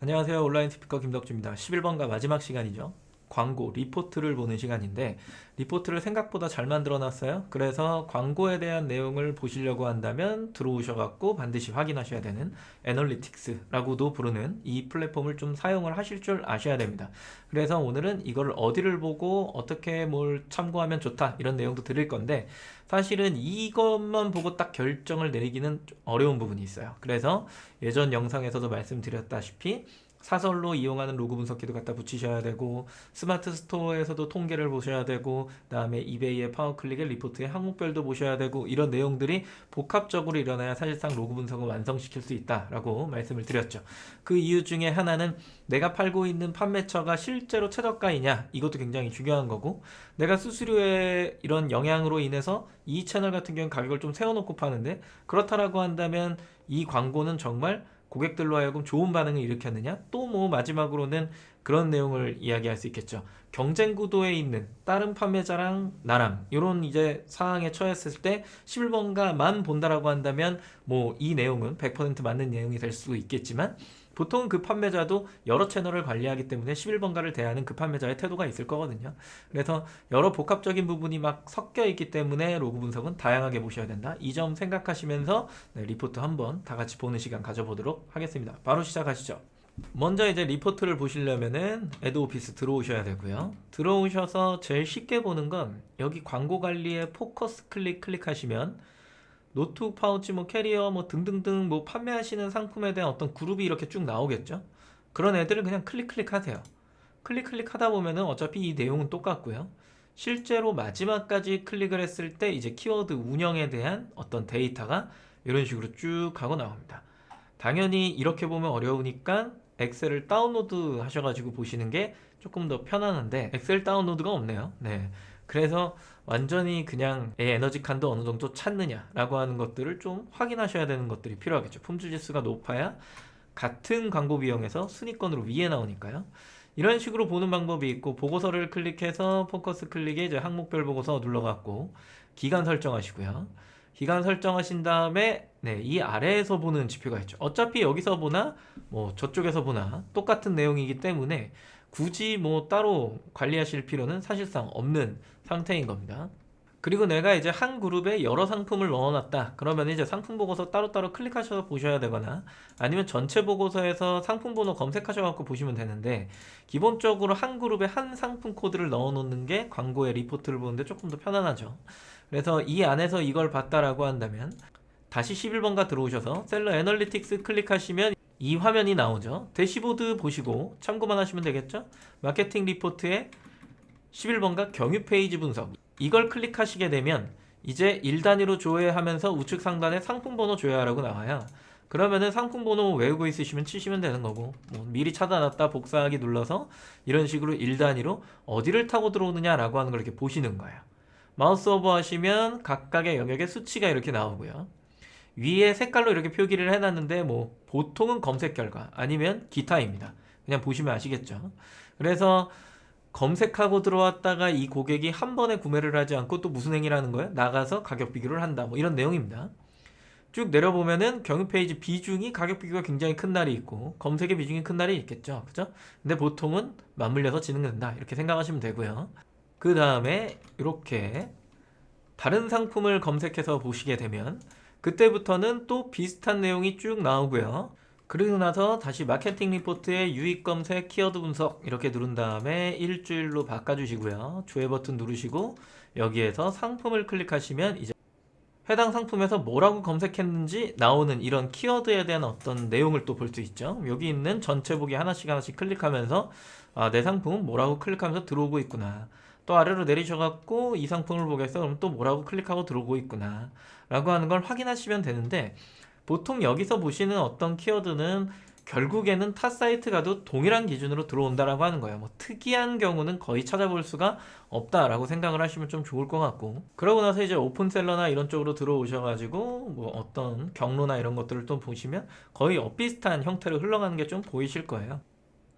안녕하세요. 온라인 스피커 김덕주입니다. 11번가 마지막 시간이죠. 광고, 리포트를 보는 시간인데 리포트를 생각보다 잘 만들어 놨어요. 그래서 광고에 대한 내용을 보시려고 한다면 들어오셔갖고 반드시 확인하셔야 되는 애널리틱스라고도 부르는 이 플랫폼을 좀 사용을 하실 줄 아셔야 됩니다. 그래서 오늘은 이걸 어디를 보고 어떻게 뭘 참고하면 좋다 이런 내용도 드릴 건데 사실은 이것만 보고 딱 결정을 내리기는 좀 어려운 부분이 있어요. 그래서 예전 영상에서도 말씀드렸다시피 사설로 이용하는 로그 분석기도 갖다 붙이셔야 되고 스마트 스토어에서도 통계를 보셔야 되고 그다음에 이베이의 파워클릭의 리포트의 항목별도 보셔야 되고 이런 내용들이 복합적으로 일어나야 사실상 로그 분석을 완성시킬 수 있다라고 말씀을 드렸죠. 그 이유 중에 하나는 내가 팔고 있는 판매처가 실제로 최저가이냐 이것도 굉장히 중요한 거고 내가 수수료의 이런 영향으로 인해서 이 채널 같은 경우는 가격을 좀 세워놓고 파는데 그렇다라고 한다면 이 광고는 정말 고객들로 하여금 좋은 반응을 일으켰느냐? 또 뭐 마지막으로는 그런 내용을 이야기할 수 있겠죠. 경쟁 구도에 있는 다른 판매자랑 나랑 이런 이제 상황에 처했을 때 11번가만 본다라고 한다면 뭐 이 내용은 100% 맞는 내용이 될 수 있겠지만 보통 그 판매자도 여러 채널을 관리하기 때문에 11번가를 대하는 그 판매자의 태도가 있을 거거든요. 그래서 여러 복합적인 부분이 막 섞여 있기 때문에 로그 분석은 다양하게 보셔야 된다. 이 점 생각하시면서 리포트 한번 다 같이 보는 시간 가져보도록 하겠습니다. 바로 시작하시죠. 먼저 이제 리포트를 보시려면은 애드오피스 들어오셔야 되고요. 들어오셔서 제일 쉽게 보는 건 여기 광고 관리에 포커스 클릭하시면 노트북 파우치, 뭐 캐리어, 뭐 등등등 뭐 판매하시는 상품에 대한 어떤 그룹이 이렇게 쭉 나오겠죠. 그런 애들을 그냥 클릭하세요. 클릭하다 보면은 어차피 이 내용은 똑같고요. 실제로 마지막까지 클릭을 했을 때 이제 키워드 운영에 대한 어떤 데이터가 이런 식으로 쭉 하고 나옵니다. 당연히 이렇게 보면 어려우니까 엑셀을 다운로드 하셔가지고 보시는 게 조금 더 편안한데 엑셀 다운로드가 없네요. 네. 그래서 완전히 그냥 에너지 칸도 어느 정도 찼느냐라고 하는 것들을 좀 확인하셔야 되는 것들이 필요하겠죠. 품질 지수가 높아야 같은 광고 비용에서 순위권으로 위에 나오니까요. 이런 식으로 보는 방법이 있고 보고서를 클릭해서 포커스 클릭에 이제 항목별 보고서 눌러갖고 기간 설정하시고요. 기간 설정하신 다음에 이 아래에서 보는 지표가 있죠. 어차피 여기서 보나 뭐 저쪽에서 보나 똑같은 내용이기 때문에 굳이 뭐 따로 관리하실 필요는 사실상 없는 상태인 겁니다. 그리고 내가 이제 한 그룹에 여러 상품을 넣어놨다. 그러면 이제 상품 보고서 따로따로 클릭하셔서 보셔야 되거나 아니면 전체 보고서에서 상품 번호 검색하셔서 보시면 되는데 기본적으로 한 그룹에 한 상품 코드를 넣어놓는 게 광고의 리포트를 보는데 조금 더 편안하죠. 그래서 이 안에서 이걸 봤다라고 한다면 다시 11번가 들어오셔서 셀러 애널리틱스 클릭하시면 이 화면이 나오죠. 대시보드 보시고 참고만 하시면 되겠죠. 마케팅 리포트에 11번가 경유 페이지 분석 이걸 클릭하시게 되면 이제 1단위로 조회하면서 우측 상단에 상품 번호 조회하라고 나와요. 그러면은 상품 번호 외우고 있으시면 치시면 되는 거고 뭐 미리 찾아놨다 복사하기 눌러서 이런 식으로 1단위로 어디를 타고 들어오느냐라고 하는 걸 이렇게 보시는 거예요. 마우스 오버 하시면 각각의 영역의 수치가 이렇게 나오고요. 위에 색깔로 이렇게 표기를 해놨는데 뭐 보통은 검색 결과 아니면 기타입니다. 그냥 보시면 아시겠죠. 그래서 검색하고 들어왔다가 이 고객이 한 번에 구매를 하지 않고 또 무슨 행위를 하는 거예요? 나가서 가격 비교를 한다. 뭐 이런 내용입니다. 쭉 내려보면은 경유 페이지 비중이 가격 비교가 굉장히 큰 날이 있고 검색의 비중이 큰 날이 있겠죠. 그죠? 근데 보통은 맞물려서 진행된다. 이렇게 생각하시면 되고요. 그 다음에 이렇게 다른 상품을 검색해서 보시게 되면 그때부터는 또 비슷한 내용이 쭉 나오고요. 그리고 나서 다시 마케팅 리포트에 유입 검색, 키워드 분석 이렇게 누른 다음에 일주일로 바꿔주시고요. 조회 버튼 누르시고 여기에서 상품을 클릭하시면 이제 해당 상품에서 뭐라고 검색했는지 나오는 이런 키워드에 대한 어떤 내용을 또 볼 수 있죠. 여기 있는 전체 보기 하나씩 클릭하면서 내 상품은 뭐라고 클릭하면서 들어오고 있구나. 또 아래로 내리셔갖고 이 상품을 보겠어. 그럼 또 뭐라고 클릭하고 들어오고 있구나. 라고 하는 걸 확인하시면 되는데 보통 여기서 보시는 어떤 키워드는 결국에는 타 사이트 가도 동일한 기준으로 들어온다라고 하는 거예요. 뭐 특이한 경우는 거의 찾아볼 수가 없다라고 생각을 하시면 좀 좋을 것 같고 그러고 나서 이제 오픈셀러나 이런 쪽으로 들어오셔가지고 뭐 어떤 경로나 이런 것들을 또 보시면 거의 엇비슷한 형태로 흘러가는 게 좀 보이실 거예요.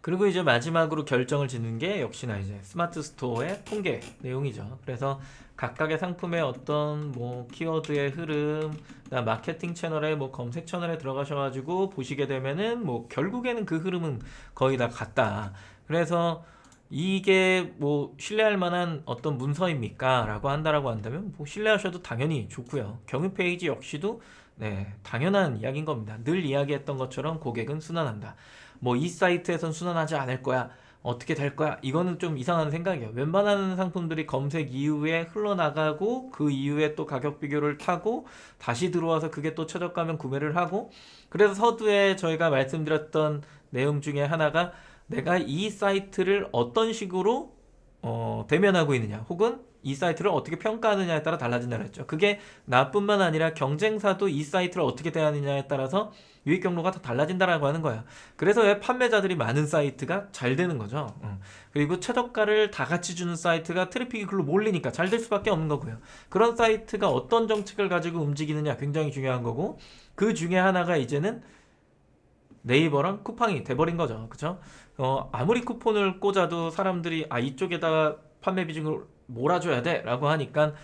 그리고 이제 마지막으로 결정을 짓는 게 역시나 이제 스마트 스토어의 통계 내용이죠. 그래서 각각의 상품의 어떤 뭐 키워드의 흐름, 그다음 마케팅 채널에 뭐 검색 채널에 들어가셔가지고 보시게 되면은 뭐 결국에는 그 흐름은 거의 다 같다. 그래서 이게 뭐 신뢰할 만한 어떤 문서입니까? 라고 한다라고 한다면 뭐 신뢰하셔도 당연히 좋고요. 경유 페이지 역시도 네, 당연한 이야기인 겁니다. 늘 이야기했던 것처럼 고객은 순환한다. 뭐 이 사이트에선 순환하지 않을 거야. 어떻게 될 거야? 이거는 좀 이상한 생각이에요. 웬만한 상품들이 검색 이후에 흘러나가고 그 이후에 또 가격 비교를 타고 다시 들어와서 그게 또 최저가면 구매를 하고 그래서 서두에 저희가 말씀드렸던 내용 중에 하나가 내가 이 사이트를 어떤 식으로 대면하고 있느냐 혹은 이 사이트를 어떻게 평가하느냐에 따라 달라진다 그랬죠. 그게 나뿐만 아니라 경쟁사도 이 사이트를 어떻게 대하느냐에 따라서 유입 경로가 다 달라진다라고 하는 거야. 그래서 왜 판매자들이 많은 사이트가 잘 되는 거죠. 그리고 최저가를 다 같이 주는 사이트가 트래픽이 글로 몰리니까 잘 될 수밖에 없는 거고요. 그런 사이트가 어떤 정책을 가지고 움직이느냐 굉장히 중요한 거고 그 중에 하나가 이제는 네이버랑 쿠팡이 돼버린 거죠. 그쵸? 아무리 쿠폰을 꽂아도 사람들이 이쪽에다가 판매 비중을 몰아줘야 돼 라고 하니까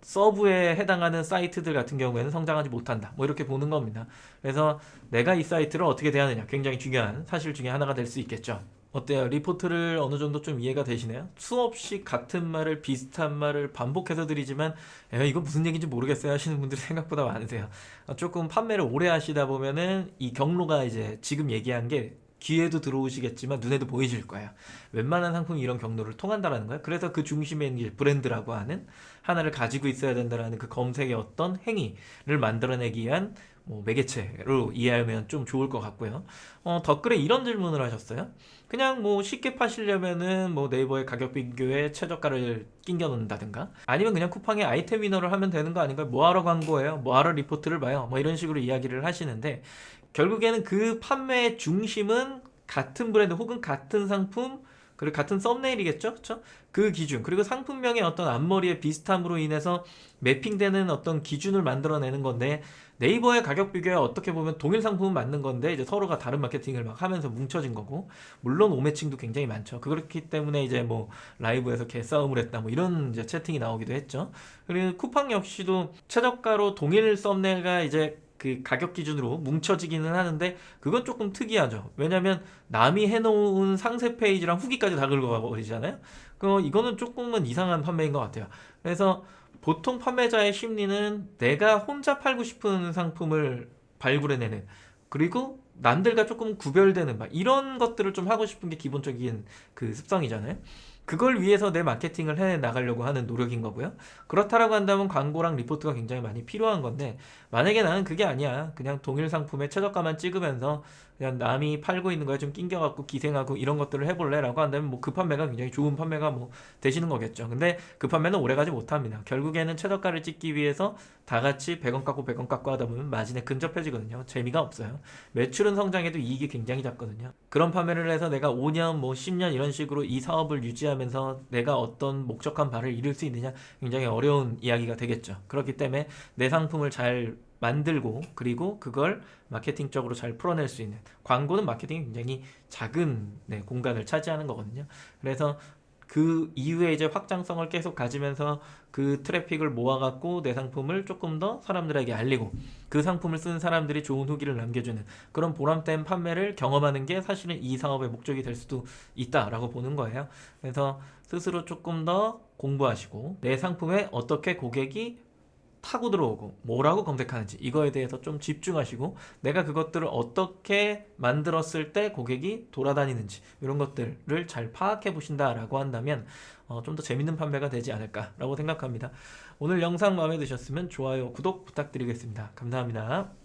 서브에 해당하는 사이트들 같은 경우에는 성장하지 못한다 뭐 이렇게 보는 겁니다. 그래서 내가 이 사이트를 어떻게 대하느냐 굉장히 중요한 사실 중에 하나가 될 수 있겠죠. 어때요? 리포트를 어느 정도 좀 이해가 되시나요? 수없이 같은 말을 비슷한 말을 반복해서 드리지만 이거 무슨 얘기인지 모르겠어요 하시는 분들이 생각보다 많으세요. 조금 판매를 오래 하시다 보면은 이 경로가 이제 지금 얘기한 게 귀에도 들어오시겠지만 눈에도 보이실 거예요. 웬만한 상품이 이런 경로를 통한다라는 거예요. 그래서 그 중심에 있는 브랜드라고 하는 하나를 가지고 있어야 된다라는 그 검색의 어떤 행위를 만들어내기 위한 뭐 매개체로 이해하면 좀 좋을 것 같고요. 댓글에 이런 질문을 하셨어요. 그냥 뭐 쉽게 파시려면은 뭐 네이버의 가격 비교에 최저가를 끼겨 넣는다든가 아니면 그냥 쿠팡의 아이템 위너를 하면 되는 거 아닌가요? 뭐하러 광고해요? 뭐하러 리포트를 봐요? 뭐 이런 식으로 이야기를 하시는데 결국에는 그 판매의 중심은 같은 브랜드 혹은 같은 상품 그리고 같은 썸네일이겠죠? 그쵸? 그 기준 그리고 상품명의 어떤 앞머리의 비슷함으로 인해서 매핑되는 어떤 기준을 만들어내는 건데 네이버의 가격 비교에 어떻게 보면 동일 상품은 맞는 건데 이제 서로가 다른 마케팅을 막 하면서 뭉쳐진 거고 물론 오매칭도 굉장히 많죠. 그렇기 때문에 이제 뭐 라이브에서 개싸움을 했다 뭐 이런 이제 채팅이 나오기도 했죠. 그리고 쿠팡 역시도 최저가로 동일 썸네일가 이제 그 가격 기준으로 뭉쳐지기는 하는데 그건 조금 특이하죠. 왜냐면 남이 해놓은 상세 페이지랑 후기까지 다 긁어버리잖아요. 이거는 조금은 이상한 판매인 것 같아요. 그래서 보통 판매자의 심리는 내가 혼자 팔고 싶은 상품을 발굴해내는 그리고 남들과 조금 구별되는 막 이런 것들을 좀 하고 싶은 게 기본적인 그 습성이잖아요. 그걸 위해서 내 마케팅을 해 나가려고 하는 노력인 거고요. 그렇다라고 한다면 광고랑 리포트가 굉장히 많이 필요한 건데 만약에 나는 그게 아니야. 그냥 동일 상품의 최저가만 찍으면서 그냥 남이 팔고 있는 거에 좀 낑겨갖고 기생하고 이런 것들을 해볼래? 라고 한다면 뭐 그 판매가 굉장히 좋은 판매가 뭐 되시는 거겠죠. 근데 그 판매는 오래가지 못합니다. 결국에는 최저가를 찍기 위해서 다 같이 100원 깎고 100원 깎고 하다 보면 마진에 근접해지거든요. 재미가 없어요. 매출은 성장해도 이익이 굉장히 작거든요. 그런 판매를 해서 내가 5년 뭐 10년 이런 식으로 이 사업을 유지하면서 내가 어떤 목적한 바를 이룰 수 있느냐 굉장히 어려운 이야기가 되겠죠. 그렇기 때문에 내 상품을 잘 만들고 그리고 그걸 마케팅적으로 잘 풀어낼 수 있는 광고는 마케팅이 굉장히 작은 공간을 차지하는 거거든요. 그래서 그 이후에 이제 확장성을 계속 가지면서 그 트래픽을 모아갖고 내 상품을 조금 더 사람들에게 알리고 그 상품을 쓰는 사람들이 좋은 후기를 남겨주는 그런 보람된 판매를 경험하는 게 사실은 이 사업의 목적이 될 수도 있다라고 보는 거예요. 그래서 스스로 조금 더 공부하시고 내 상품에 어떻게 고객이 타고 들어오고 뭐라고 검색하는지 이거에 대해서 좀 집중하시고 내가 그것들을 어떻게 만들었을 때 고객이 돌아다니는지 이런 것들을 잘 파악해 보신다라고 한다면 좀 더 재밌는 판매가 되지 않을까라고 생각합니다. 오늘 영상 마음에 드셨으면 좋아요, 구독 부탁드리겠습니다. 감사합니다.